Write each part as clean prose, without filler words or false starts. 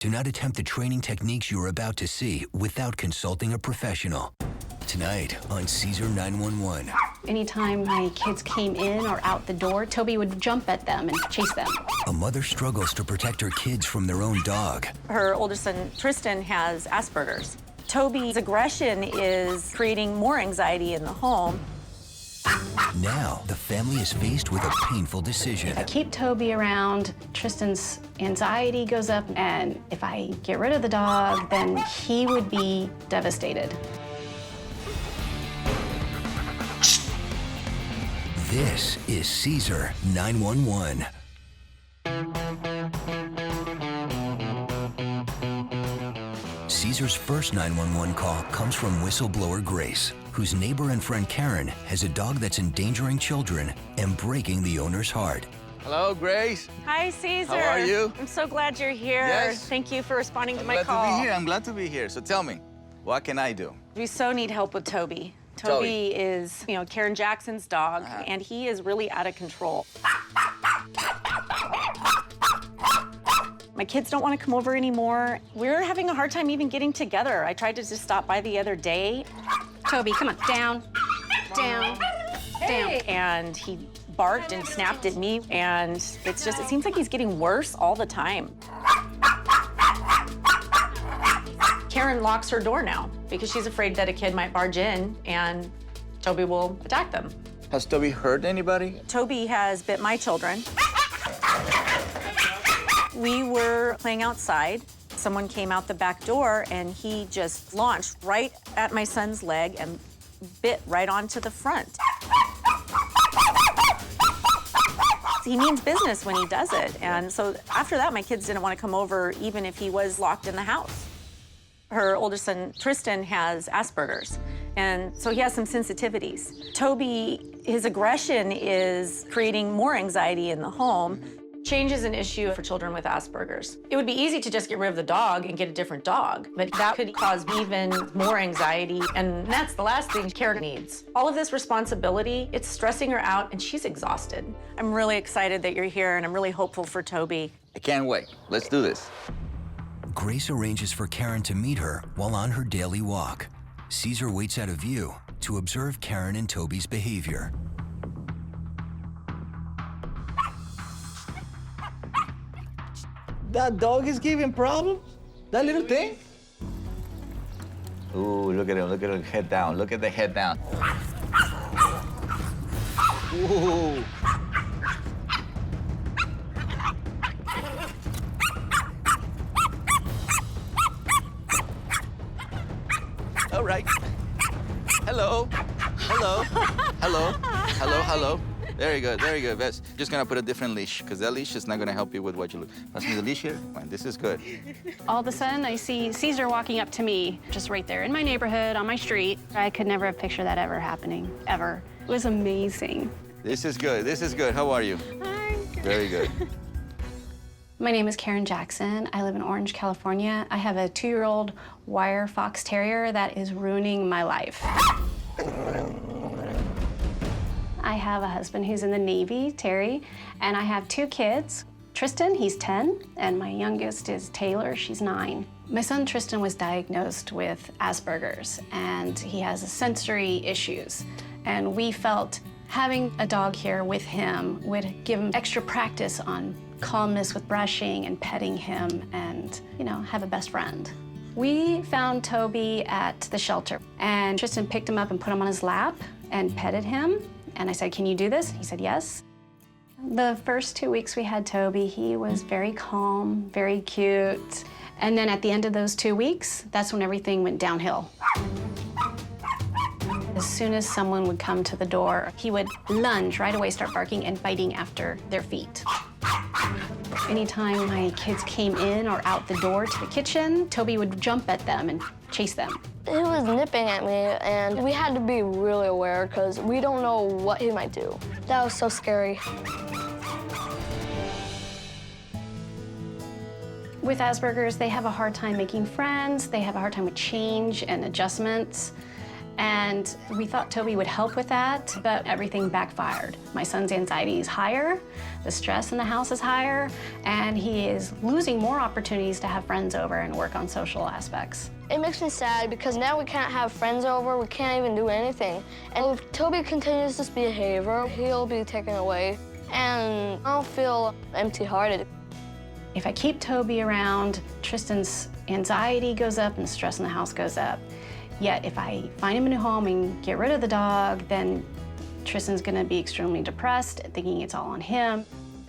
Do not attempt the training techniques you are about to see without consulting a professional. Tonight on Cesar 911. Anytime my kids came in or out the door, Toby would jump at them and chase them. A mother struggles to protect her kids from their own dog. Her oldest son, Tristan, has Aspergers. Toby's aggression is creating more anxiety in the home. Now, the family is faced with a painful decision. I keep Toby around, Tristan's anxiety goes up, and if I get rid of the dog, then he would be devastated. This is Cesar 911. Cesar's first 911 call comes from whistleblower Grace, whose neighbor and friend Karen has a dog that's endangering children and breaking the owner's heart. Hello, Grace. Hi, Cesar. How are you? I'm so glad you're here. Yes. Thank you for responding to my call. I'm glad to be here. So tell me, what can I do? We so need help with Toby. Toby is, Karen Jackson's dog, and he is really out of control. My kids don't want to come over anymore. We're having a hard time even getting together. I tried to just stop by the other day. Toby, come on, down, down, down. And he barked and snapped at me, and it seems like he's getting worse all the time. Karen locks her door now because she's afraid that a kid might barge in and Toby will attack them. Has Toby hurt anybody? Toby has bit my children. We were playing outside. Someone came out the back door and he just launched right at my son's leg and bit right onto the front. He means business when he does it. And so after that, my kids didn't want to come over even if he was locked in the house. Her oldest son, Tristan, has Aspergers, and so he has some sensitivities. Toby, his aggression is creating more anxiety in the home. Change is an issue for children with Aspergers. It would be easy to just get rid of the dog and get a different dog, but that could cause even more anxiety, and that's the last thing Karen needs. All of this responsibility, it's stressing her out, and she's exhausted. I'm really excited that you're here, and I'm really hopeful for Toby. I can't wait. Let's do this. Grace arranges for Karen to meet her while on her daily walk. Cesar waits out of view to observe Karen and Toby's behavior. That dog is giving problems? That little thing? Ooh, look at him, look at him, head down. Look at the head down. Ooh. All right. Hello. Hello. Hello. Hello. Hello. Very good. Very good. Best. Just gonna put a different leash because that leash is not gonna help you with what you look. Pass me the leash here. Fine. This is good. All of a sudden, I see Cesar walking up to me, just right there in my neighborhood, on my street. I could never have pictured that ever happening, ever. It was amazing. This is good. This is good. How are you? I'm good. Very good. My name is Karen Jackson. I live in Orange, California. I have a 2-year-old wire fox terrier that is ruining my life. I have a husband who's in the Navy, Terry, and I have 2 kids. Tristan, he's 10, and my youngest is Taylor, she's 9. My son Tristan was diagnosed with Aspergers, and he has sensory issues. And we felt having a dog here with him would give him extra practice on calmness with brushing and petting him and, have a best friend. We found Toby at the shelter, and Tristan picked him up and put him on his lap and petted him. And I said, "Can you do this?" He said, "Yes." The first 2 weeks we had Toby, he was very calm, very cute. And then at the end of those 2 weeks, that's when everything went downhill. As soon as someone would come to the door, he would lunge right away, start barking and biting after their feet. Anytime my kids came in or out the door to the kitchen, Toby would jump at them and chase them. He was nipping at me, and we had to be really aware because we don't know what he might do. That was so scary. With Aspergers, they have a hard time making friends. They have a hard time with change and adjustments. And we thought Toby would help with that, but everything backfired. My son's anxiety is higher, the stress in the house is higher, and he is losing more opportunities to have friends over and work on social aspects. It makes me sad because now we can't have friends over, we can't even do anything. And if Toby continues this behavior, he'll be taken away, and I'll feel empty-hearted. If I keep Toby around, Tristan's anxiety goes up and the stress in the house goes up. Yet if I find him a new home and get rid of the dog, then Tristan's gonna be extremely depressed, thinking it's all on him.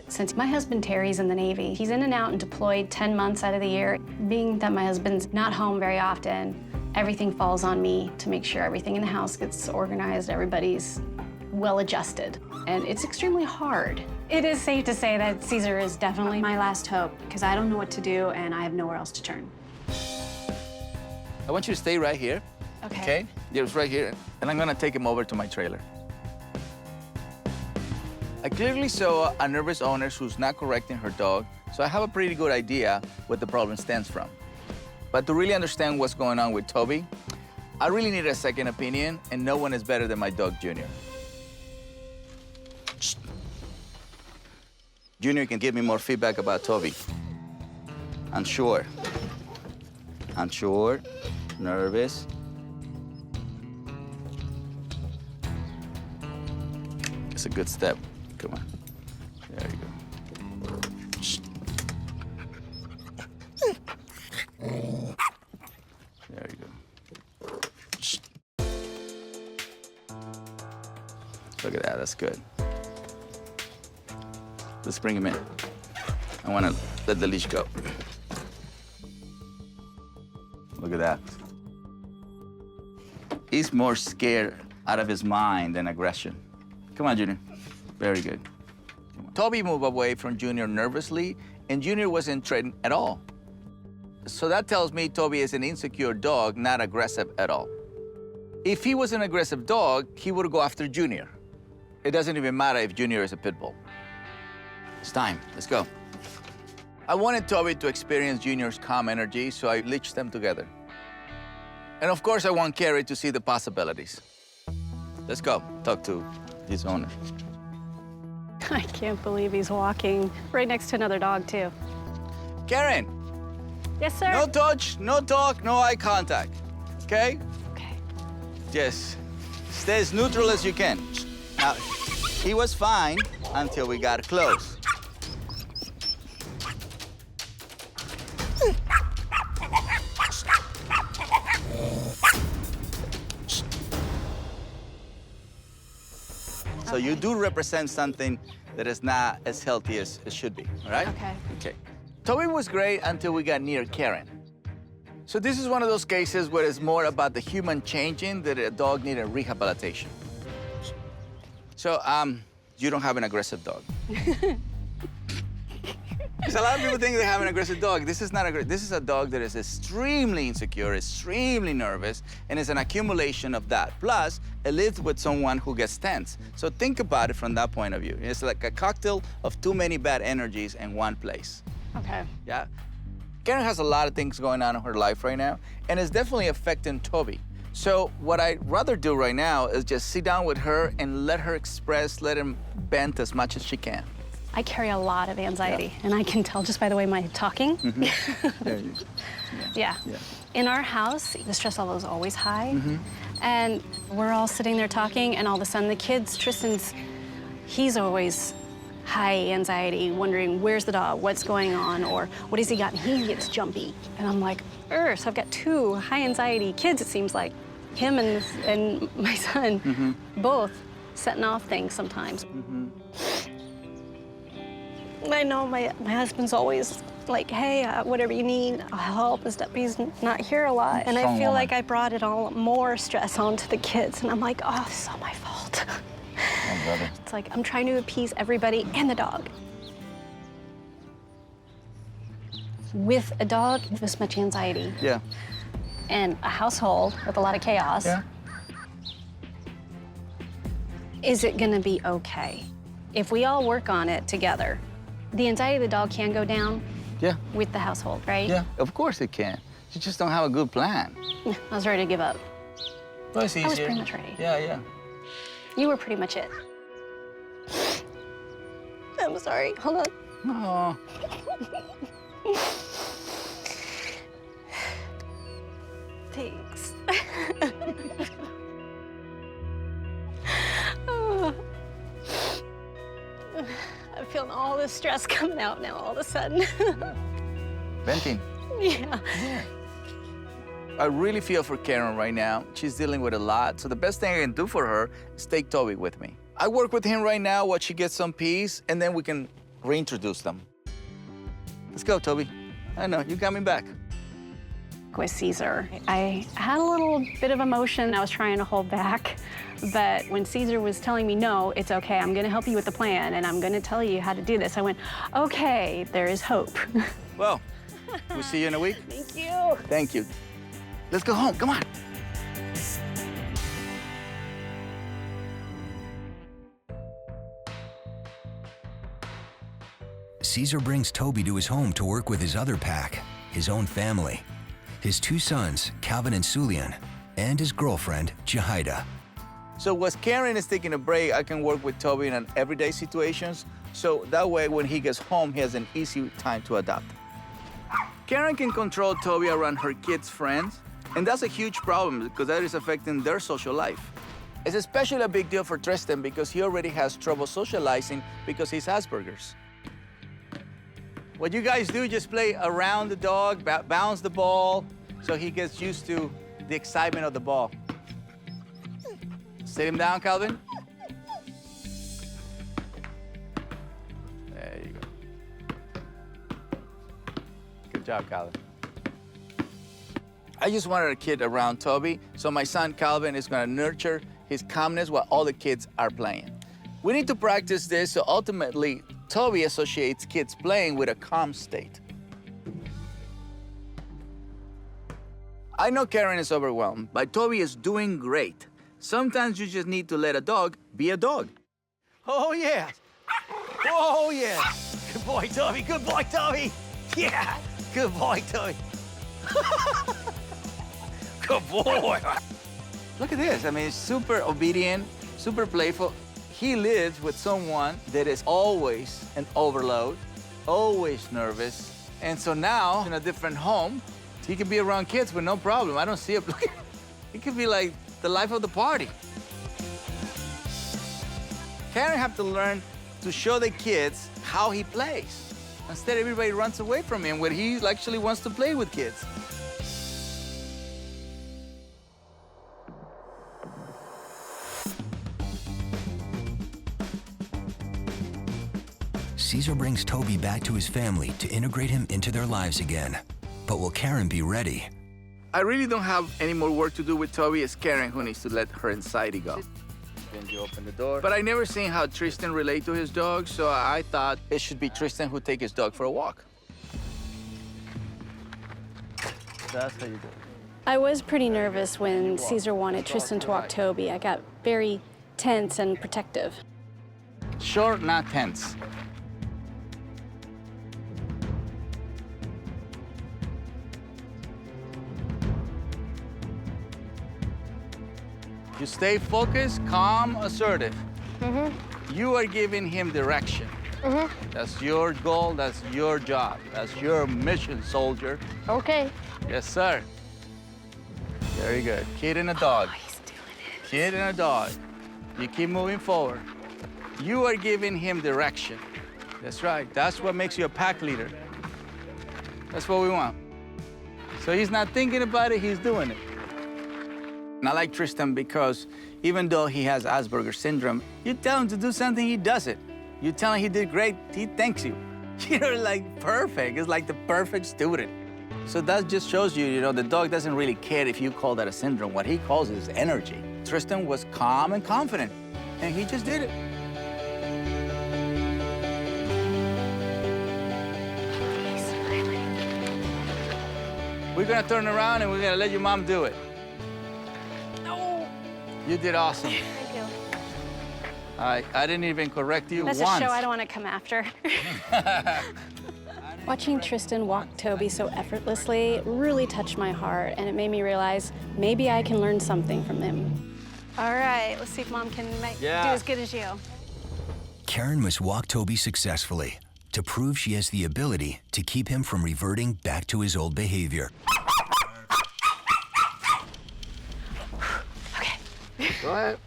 Since my husband Terry's in the Navy, he's in and out and deployed 10 months out of the year. Being that my husband's not home very often, everything falls on me to make sure everything in the house gets organized, everybody's well-adjusted, and it's extremely hard. It is safe to say that Cesar is definitely my last hope, because I don't know what to do and I have nowhere else to turn. I want you to stay right here. Okay. Okay? Just right here. And I'm gonna take him over to my trailer. I clearly saw a nervous owner who's not correcting her dog, so I have a pretty good idea what the problem stems from. But to really understand what's going on with Toby, I really need a second opinion, and no one is better than my dog, Junior. Shh. Junior can give me more feedback about Toby. Unsure, nervous. It's a good step. Come on. There you go. Shh. There you go. Shh. Look at that, that's good. Let's bring him in. I want to let the leash go. Look at that. He's more scared out of his mind than aggression. Come on, Junior. Very good. Toby moved away from Junior nervously, and Junior wasn't threatened at all. So that tells me Toby is an insecure dog, not aggressive at all. If he was an aggressive dog, he would go after Junior. It doesn't even matter if Junior is a pit bull. It's time. Let's go. I wanted Toby to experience Junior's calm energy, so I leashed them together. And of course, I want Carrie to see the possibilities. Let's go talk to his owner. I can't believe he's walking right next to another dog, too. Karen, Yes, sir? no touch, no talk, no eye contact, okay? Okay. Just stay as neutral as you can. Now, he was fine until we got close. So you do represent something that is not as healthy as it should be, all right? Okay. Okay. Toby was great until we got near Karen. So this is one of those cases where it's more about the human changing that a dog needed rehabilitation. So, you don't have an aggressive dog. Because a lot of people think they have an aggressive dog. This is not aggressive. This is a dog that is extremely insecure, extremely nervous, and it's an accumulation of that. Plus, it lives with someone who gets tense. So think about it from that point of view. It's like a cocktail of too many bad energies in one place. Okay. Yeah? Karen has a lot of things going on in her life right now, and it's definitely affecting Toby. So what I'd rather do right now is just sit down with her and let her express, let him vent as much as she can. I carry a lot of anxiety, and I can tell just by the way my talking. There you go. Yeah. Yeah. In our house, the stress level is always high. And we're all sitting there talking, and all of a sudden the kids, he's always high anxiety, wondering where's the dog, what's going on, or what has he got? And he gets jumpy. And I'm like, so I've got two high anxiety kids, it seems like. Him and my son, both setting off things sometimes. I know my husband's always like, hey, whatever you need, I'll help and stuff. He's not here a lot. And I Strong feel woman. like I brought it all more stress onto the kids. And I'm like, oh, this is all my fault. Oh, brother. It's like I'm trying to appease everybody and the dog. With a dog with this much anxiety Yeah. and a household with a lot of chaos, Yeah. is it gonna be okay? If we all work on it together, the anxiety of the dog can go down Yeah. with the household, right? Yeah. Of course it can. You just don't have a good plan. I was ready to give up. Well, it's easier. I was pretty much ready. Yeah, yeah. You were pretty much it. I'm sorry. Hold on. Oh. Thanks. Oh. I'm feeling all this stress coming out now all of a sudden. Venting. Yeah. I really feel for Karen right now. She's dealing with a lot, so the best thing I can do for her is take Toby with me. I work with him right now while she gets some peace, and then we can reintroduce them. Let's go, Toby. I know, you got me back. With Cesar, I had a little bit of emotion I was trying to hold back, but when Cesar was telling me, no, it's okay, I'm gonna help you with the plan, and I'm gonna tell you how to do this, I went, okay, there is hope. Well, we'll see you in a week. Thank you. Thank you. Let's go home, come on. Cesar brings Toby to his home to work with his other pack, his own family, his 2 sons, Calvin and Sulian, and his girlfriend, Jahida. So while Karen is taking a break, I can work with Toby in everyday situations, so that way when he gets home, he has an easy time to adapt. Karen can control Toby around her kids' friends, and that's a huge problem because that is affecting their social life. It's especially a big deal for Tristan because he already has trouble socializing because he's Aspergers. What you guys do, just play around the dog, bounce the ball, so he gets used to the excitement of the ball. Sit him down, Calvin. There you go. Good job, Calvin. I just wanted a kid around Toby, so my son Calvin is gonna nurture his calmness while all the kids are playing. We need to practice this so ultimately Toby associates kids playing with a calm state. I know Karen is overwhelmed, but Toby is doing great. Sometimes you just need to let a dog be a dog. Oh, yeah. Oh, yeah. Good boy, Toby. Good boy, Toby. Yeah. Good boy, Toby. Good boy. Look at this. I mean, he's super obedient, super playful. He lives with someone that is always an overload, always nervous. And so now, in a different home, he can be around kids with no problem. I don't see it. He could be like the life of the party. Karen have to learn to show the kids how he plays. Instead, everybody runs away from him when he actually wants to play with kids. Cesar brings Toby back to his family to integrate him into their lives again. But will Karen be ready? I really don't have any more work to do with Toby. It's Karen who needs to let her anxiety go. Then you open the door. But I never seen how Tristan relate to his dog, so I thought it should be Tristan who take his dog for a walk. That's how you do it. I was pretty nervous when Cesar wanted Tristan to walk Toby. I got very tense and protective. Short, not tense. You stay focused, calm, assertive. You are giving him direction. That's your goal, that's your job, that's your mission, soldier. Okay. Yes, sir. Very good. Kid and a dog. Oh, he's doing it. Kid and a dog. You keep moving forward. You are giving him direction. That's right. That's what makes you a pack leader. That's what we want. So he's not thinking about it, he's doing it. And I like Tristan because even though he has Asperger's syndrome, you tell him to do something, he does it. You tell him he did great, he thanks you. You're like perfect. It's like the perfect student. So that just shows you, the dog doesn't really care if you call that a syndrome. What he calls it is energy. Tristan was calm and confident, and he just did it. We're gonna turn around and we're gonna let your mom do it. No. You did awesome. Thank you. I didn't even correct you That's once. a show I don't want to come after. Watching Tristan walk Toby so effortlessly really touched my heart, and it made me realize maybe I can learn something from him. All right, let's see if Mom can do as good as you. Karen must walk Toby successfully to prove she has the ability to keep him from reverting back to his old behavior. Okay. Go ahead.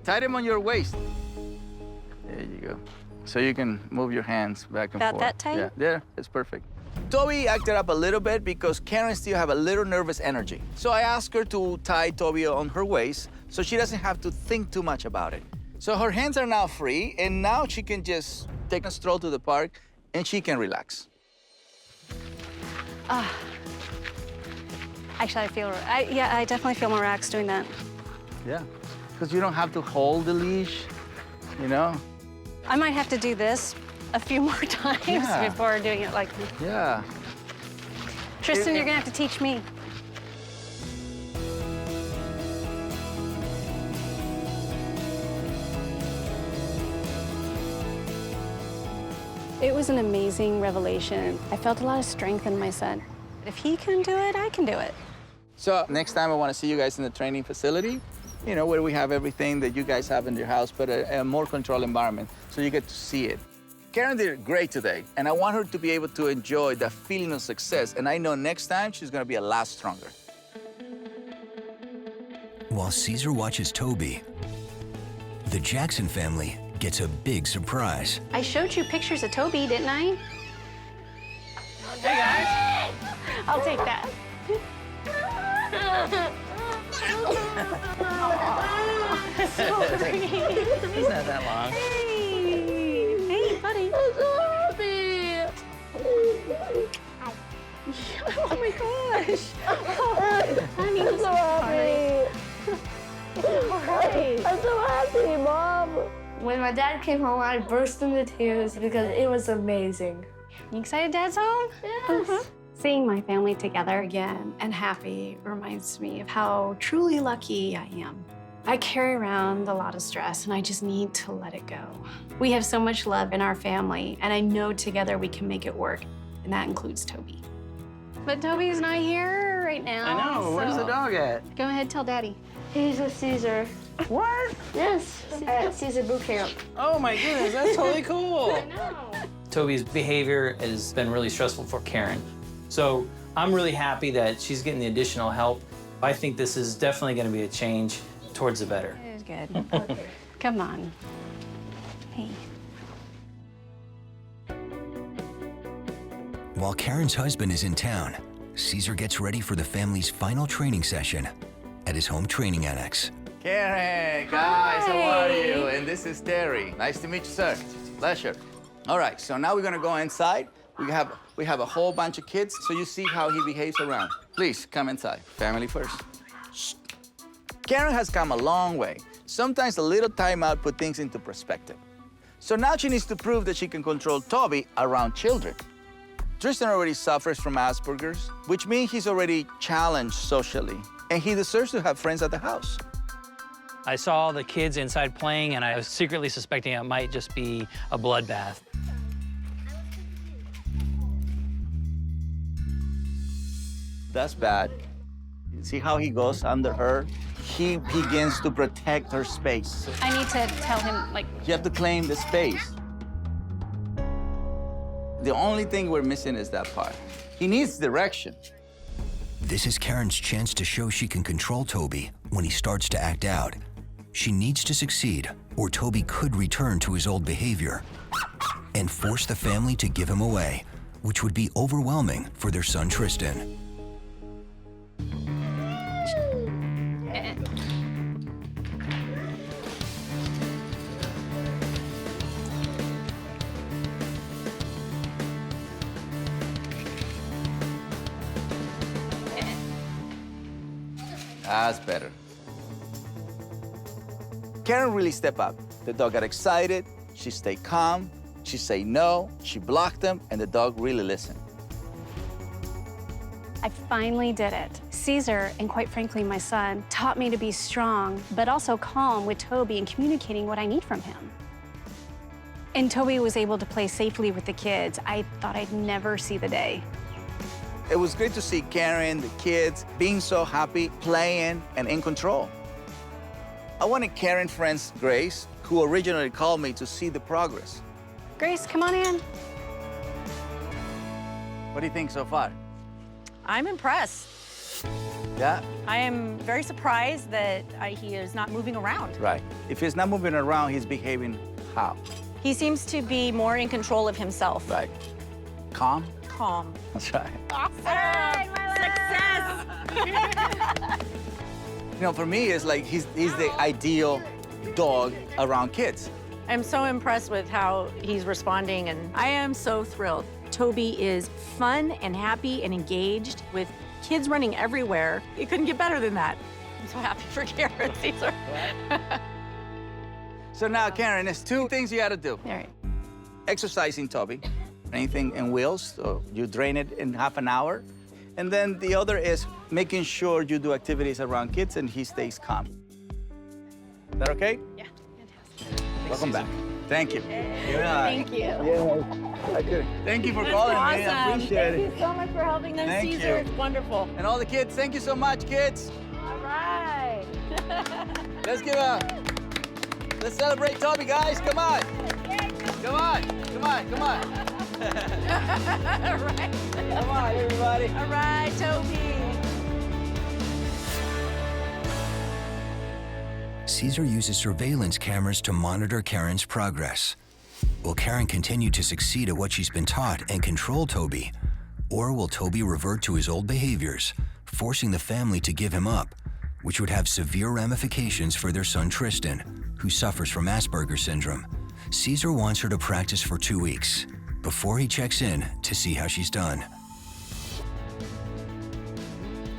Tie them on your waist. There you go. So you can move your hands back and forth. That tight? Yeah, there, it's perfect. Toby acted up a little bit because Karen still have a little nervous energy. So I asked her to tie Toby on her waist so she doesn't have to think too much about it. So her hands are now free, and now she can just take a stroll to the park and she can relax. Actually, I definitely feel more relaxed doing that. Yeah, because you don't have to hold the leash, you know? I might have to do this a few more times before doing it like this. Yeah. Tristan, you're gonna have to teach me. It was an amazing revelation. I felt a lot of strength in my son. If he can do it, I can do it. So next time I want to see you guys in the training facility, you know, where we have everything that you guys have in your house, but a more controlled environment, so you get to see it. Karen did great today, and I want her to be able to enjoy the feeling of success, and I know next time she's gonna be a lot stronger. While Cesar watches Toby, the Jackson family gets a big surprise. I showed you pictures of Toby, didn't I? Hey, guys. I'll take that. Sorry. It's not that long. Hey, buddy. I'm so happy. Oh my gosh. Honey, I'm so happy. I'm so happy, Mom. When my dad came home, I burst into tears because it was amazing. You excited Dad's home? Yes. Seeing my family together again and happy reminds me of how truly lucky I am. I carry around a lot of stress, and I just need to let it go. We have so much love in our family, and I know together we can make it work, and that includes Toby. But Toby's not here right now. I know. Where's the dog at? Go ahead, tell Daddy. He's with Cesar. What? Yes, at Cesar boot camp. Oh my goodness, that's totally cool. know. Toby's behavior has been really stressful for Karen. So I'm really happy that she's getting the additional help. I think this is definitely going to be a change towards the better. It was good. Come on. Hey. While Karen's husband is in town, Cesar gets ready for the family's final training session at his home training annex. Karen, guys, how are you? And this is Terry. Nice to meet you, sir. Pleasure. All right, so now we're gonna go inside. We have a whole bunch of kids, so you see how he behaves around. Please, come inside. Family first. Shh. Karen has come a long way. Sometimes a little timeout put things into perspective. So now she needs to prove that she can control Toby around children. Tristan already suffers from Aspergers, which means he's already challenged socially, and he deserves to have friends at the house. I saw the kids inside playing, and I was secretly suspecting it might just be a bloodbath. That's bad. You see how he goes under her? He begins to protect her space. I need to tell him, like, You have to claim the space. The only thing we're missing is that part. He needs direction. This is Karen's chance to show she can control Toby when he starts to act out. She needs to succeed, or Toby could return to his old behavior and force the family to give him away, which would be overwhelming for their son Tristan. That's better. Karen really stepped up. The dog got excited, she stayed calm, she said no, she blocked him, and the dog really listened. I finally did it. Cesar, and quite frankly, my son, taught me to be strong, but also calm with Toby and communicating what I need from him. And Toby was able to play safely with the kids. I thought I'd never see the day. It was great to see Karen, the kids, being so happy, playing, and in control. I wanted Karen's friend, Grace, who originally called me to see the progress. Grace, come on in. What do you think so far? I'm impressed. Yeah? I am very surprised that he is not moving around. Right. If he's not moving around, he's behaving how? He seems to be more in control of himself. Right. Calm? Calm. That's right. Awesome! Success! You know, for me, it's like he's the ideal dog around kids. I'm so impressed with how he's responding, and I am so thrilled. Toby is fun and happy and engaged with kids running everywhere. It couldn't get better than that. I'm so happy for Karen, Cesar. So now, Karen, there's two things you gotta do. All right. Exercising Toby, anything in wheels, so you drain it in half an hour. And then the other is making sure you do activities around kids and he stays calm. Is that okay? Yeah, fantastic. Welcome back. Thank you. Thank you. Thank you for calling me. I appreciate it. Thank you so much for helping them, Thank Cesar. you. It's wonderful. And all the kids, thank you so much, kids. All right. Let's celebrate Toby, guys. Come on. Come on. Come on. Come on. All right. Come on, everybody. All right, Toby. Cesar uses surveillance cameras to monitor Karen's progress. Will Karen continue to succeed at what she's been taught and control Toby? Or will Toby revert to his old behaviors, forcing the family to give him up, which would have severe ramifications for their son Tristan, who suffers from Aspergers syndrome? Cesar wants her to practice for 2 weeks before he checks in to see how she's done.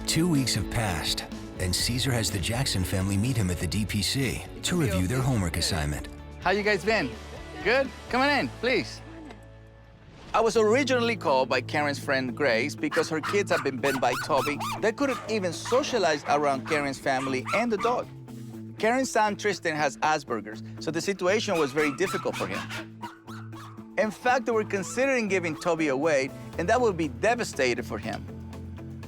2 weeks have passed, and Cesar has the Jackson family meet him at the DPC to review their homework assignment. How you guys been? Good? Come on in, please. I was originally called by Karen's friend Grace because her kids have been bitten by Toby. They couldn't even socialize around Karen's family and the dog. Karen's son Tristan has Aspergers, so the situation was very difficult for him. In fact, they were considering giving Toby away, and that would be devastating for him.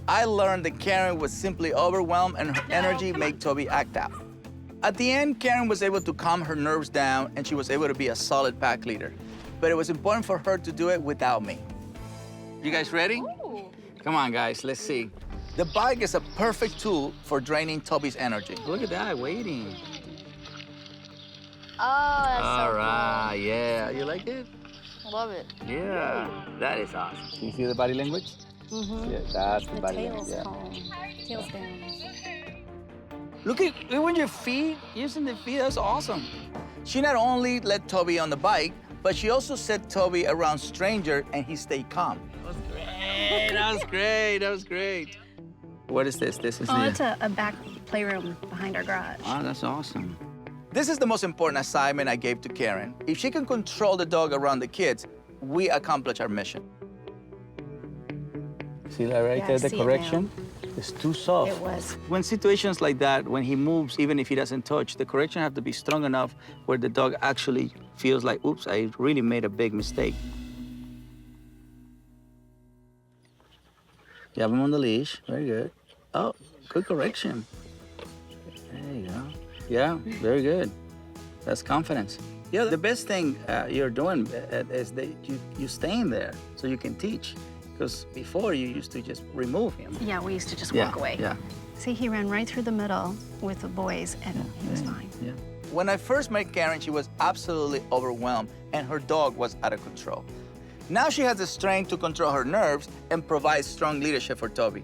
I learned that Karen was simply overwhelmed and her energy made Toby act out. At the end, Karen was able to calm her nerves down and she was able to be a solid pack leader. But it was important for her to do it without me. You guys ready? Come on, guys, let's see. The bike is a perfect tool for draining Toby's energy. Look at that, waiting. Oh, that's All so right, yeah. You like it? cool. Love it. Yeah, that is awesome. Can you see the body language? Mm-hmm. Yeah, that's the The body tail's language. Yeah. calm. Tail's down. Look when your feet, using the feet, that's awesome. She not only let Toby on the bike, but she also set Toby around strangers and he stayed calm. That was great, that was great, that was great. What is this? This is Oh, it's a back playroom behind our garage. Oh, that's awesome. This is the most important assignment I gave to Karen. If she can control the dog around the kids, we accomplish our mission. See that right Yeah, I there, the see it correction? It's too soft. It was. When situations like that, when he moves, even if he doesn't touch, the correction have to be strong enough where the dog actually feels like, oops, I really made a big mistake. You have him on the leash, very good. Oh, good correction. There you go. Yeah, very good. That's confidence. Yeah, the best thing you're doing is that you staying there so you can teach. Because before you used to just remove him. Yeah, we used to just walk away. Yeah. See, he ran right through the middle with the boys, and he was fine. Yeah. When I first met Karen, she was absolutely overwhelmed, and her dog was out of control. Now she has the strength to control her nerves and provide strong leadership for Toby.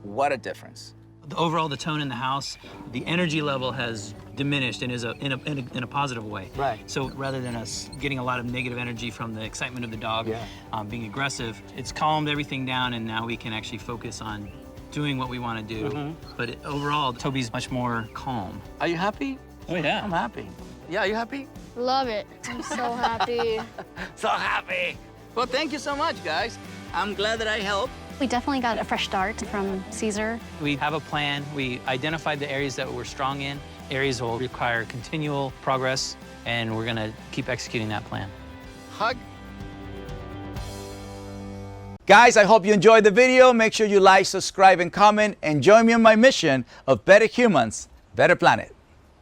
What a difference. Overall, the tone in the house, the energy level has diminished and is in a positive way. Right. So rather than us getting a lot of negative energy from the excitement of the dog being aggressive, it's calmed everything down, and now we can actually focus on doing what we want to do. But overall, Toby's much more calm. Are you happy? Oh, yeah. I'm happy. Yeah, you happy? Love it. I'm so happy. So happy. Well, thank you so much, guys. I'm glad that I helped. We definitely got a fresh start from Cesar. We have a plan. We identified the areas that we're strong in. Areas will require continual progress, and we're gonna keep executing that plan. Hug. Guys, I hope you enjoyed the video. Make sure you like, subscribe, and comment, and join me in my mission of better humans, better planet.